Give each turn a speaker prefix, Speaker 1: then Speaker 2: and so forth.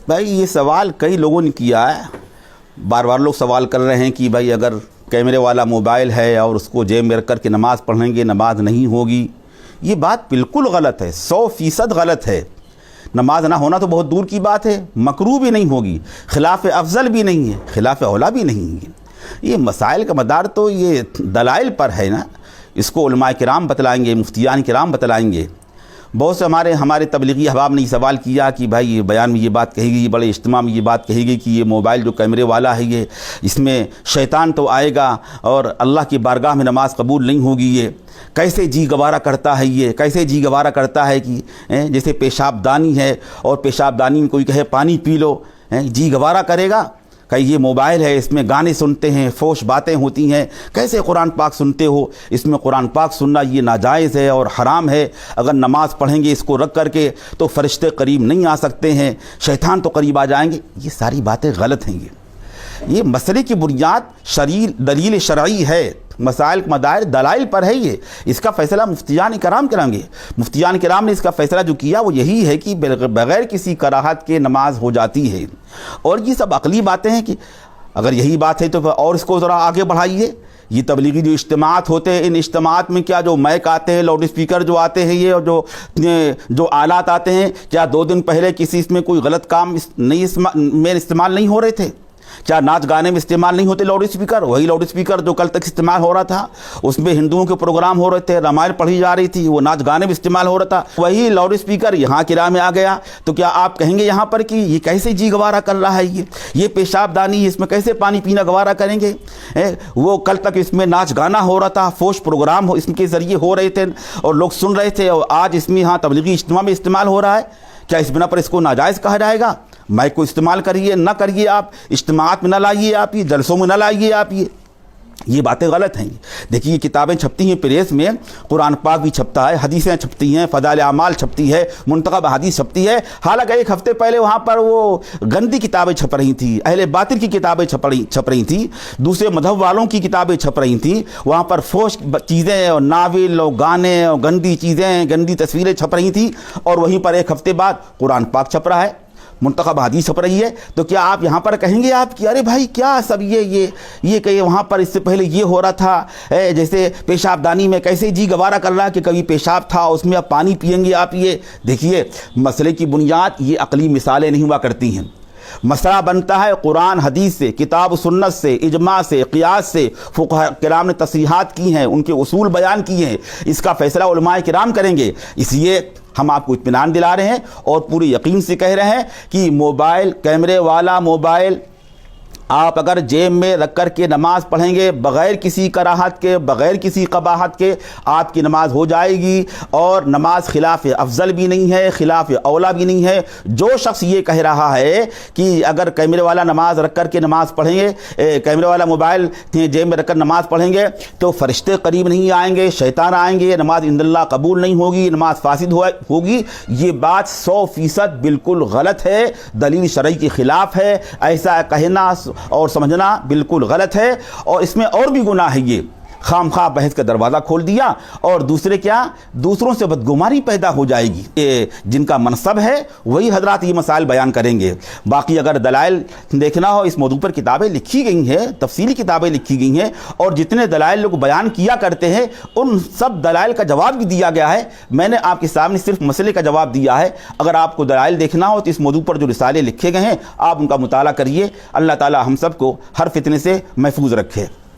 Speaker 1: بھائی یہ سوال کئی لوگوں نے کیا ہے، بار بار لوگ سوال کر رہے ہیں کہ بھائی اگر کیمرے والا موبائل ہے اور اس کو جیب میں رکھ کر کے نماز پڑھیں گے نماز نہیں ہوگی. یہ بات بالکل غلط ہے، 100% غلط ہے. نماز نہ ہونا تو بہت دور کی بات ہے، مکروہ بھی نہیں ہوگی، خلاف افضل بھی نہیں ہے، خلاف اولا بھی نہیں ہے. یہ مسائل کا مدار تو یہ دلائل پر ہے نا. اس کو علماء کرام بتلائیں گے، مفتیان کرام بتلائیں گے. بہت سے ہمارے تبلیغی احباب نے یہ سوال کیا کہ بھائی یہ بیان میں یہ بات کہی گئی، بڑے اجتماع میں یہ بات کہی گئی کہ یہ موبائل جو کیمرے والا ہے یہ اس میں شیطان تو آئے گا اور اللہ کی بارگاہ میں نماز قبول نہیں ہوگی. یہ کیسے جی گوارا کرتا ہے، یہ کیسے جی گوارا کرتا ہے کہ جیسے پیشاب دانی ہے اور پیشاب دانی میں کوئی کہے پانی پی لو، جی گوارا کرے گا. کہ یہ موبائل ہے، اس میں گانے سنتے ہیں، فوش باتیں ہوتی ہیں، کیسے قرآن پاک سنتے ہو؟ اس میں قرآن پاک سننا یہ ناجائز ہے اور حرام ہے. اگر نماز پڑھیں گے اس کو رکھ کر کے تو فرشتے قریب نہیں آ سکتے ہیں، شیطان تو قریب آ جائیں گے. یہ ساری باتیں غلط ہیں. یہ مسئلے کی بنیاد دلیل شرعی ہے، مسائل مدار دلائل پر ہے. یہ اس کا فیصلہ مفتیان کرام کریں گے. مفتیان کرام نے اس کا فیصلہ جو کیا وہ یہی ہے کہ بغیر کسی کراہت کے نماز ہو جاتی ہے. اور یہ سب عقلی باتیں ہیں کہ اگر یہی بات ہے تو اور اس کو ذرا آگے بڑھائیے. یہ تبلیغی جو اجتماعات ہوتے ہیں، ان اجتماعات میں کیا جو مائک آتے ہیں، لاؤڈ اسپیکر جو آتے ہیں، یہ اور جو آلات آتے ہیں، کیا 2 دن پہلے کسی اس میں کوئی غلط کام میں استعمال نہیں ہو رہے تھے؟ کیا ناچ گانے میں استعمال نہیں ہوتے لاؤڈ اسپیکر؟ وہی لاؤڈ اسپیکر جو کل تک استعمال ہو رہا تھا، اس میں ہندوؤں کے پروگرام ہو رہے تھے، رامائن پڑھی جا رہی تھی، وہ ناچ گانے میں استعمال ہو رہا تھا. وہی لاؤڈ اسپیکر یہاں کرا میں آ گیا تو کیا آپ کہیں گے یہاں پر کہ یہ کیسے جی گوارا کر رہا ہے؟ یہ پیشاب دانی، اس میں کیسے پانی پینا گوارا کریں گے؟ وہ کل تک اس میں ناچ گانا ہو رہا تھا، فوش پروگرام اس کے ذریعے ہو رہے تھے اور لوگ سن رہے تھے، اور آج اس میں یہاں تبلیغی اجتماع میں استعمال ہو رہا ہے. کیا اس بنا پر اس کو ناجائز کہا جائے گا؟ مائک کو استعمال کریے نہ کریے، آپ اجتماعات میں نہ لائیے، آپ یہ جلسوں میں نہ لائیے. آپ یہ باتیں غلط ہیں. دیکھیے یہ کتابیں چھپتی ہیں پریس میں، قرآن پاک بھی چھپتا ہے، حدیثیں چھپتی ہیں، فضائل اعمال چھپتی ہے، منتخب حدیث چھپتی ہے. حالانکہ 1 ہفتے پہلے وہاں پر وہ گندی کتابیں چھپ رہی تھیں، اہل باطل کی کتابیں چھپ رہی تھیں، دوسرے مذہب والوں کی کتابیں چھپ رہی تھیں. وہاں پر فوش چیزیں اور ناول اور گانے اور گندی چیزیں، گندی تصویریں چھپ رہی تھیں. اور وہیں پر 1 ہفتے بعد قرآن پاک چھپ رہا ہے، منتخب حدیث چھپ رہی ہے. تو کیا آپ یہاں پر کہیں گے آپ کہ ارے بھائی کیا سب یہ کہ وہاں پر اس سے پہلے یہ ہو رہا تھا، جیسے پیشاب دانی میں کیسے جی گوارا کر رہا کہ کبھی پیشاب تھا اس میں اب پانی پئیں گے آپ؟ یہ دیکھیے مسئلے کی بنیاد یہ عقلی مثالیں نہیں ہوا کرتی ہیں. مسئلہ بنتا ہے قرآن حدیث سے، کتاب و سنت سے، اجماع سے، قیاس سے. فقہاء کرام نے تصریحات کی ہیں، ان کے اصول بیان کیے ہیں. اس کا فیصلہ علماء کرام کریں گے. اس لیے ہم آپ کو اطمینان دلا رہے ہیں اور پورے یقین سے کہہ رہے ہیں کہ موبائل، کیمرے والا موبائل آپ اگر جیب میں رکھ کر کے نماز پڑھیں گے بغیر کسی کراہت کے، بغیر کسی قباحت کے، آپ کی نماز ہو جائے گی. اور نماز خلاف افضل بھی نہیں ہے، خلاف اولا بھی نہیں ہے. جو شخص یہ کہہ رہا ہے کہ اگر کیمرے والا نماز رکھ کر کے نماز پڑھیں گے، کیمرے والا موبائل جیب میں رکھ کر نماز پڑھیں گے تو فرشتے قریب نہیں آئیں گے، شیطان آئیں گے، نماز عند اللہ قبول نہیں ہوگی، نماز فاسد ہوگی، یہ بات 100% بالکل غلط ہے، دلیل شرعی کے خلاف ہے. ایسا کہنا اور سمجھنا بالکل غلط ہے. اور اس میں اور بھی گناہ ہے. یہ خام خواہ بحث کا دروازہ کھول دیا اور دوسروں سے بدگمانی پیدا ہو جائے گی. جن کا منصب ہے وہی حضرات یہ مسائل بیان کریں گے. باقی اگر دلائل دیکھنا ہو اس موضوع پر کتابیں لکھی گئی ہیں، تفصیلی کتابیں لکھی گئی ہیں، اور جتنے دلائل لوگ بیان کیا کرتے ہیں ان سب دلائل کا جواب بھی دیا گیا ہے. میں نے آپ کے سامنے صرف مسئلے کا جواب دیا ہے. اگر آپ کو دلائل دیکھنا ہو تو اس موضوع پر جو رسالے لکھے گئے ہیں آپ ان کا مطالعہ کریے. اللہ تعالی ہم سب کو ہر فتنے سے محفوظ رکھے.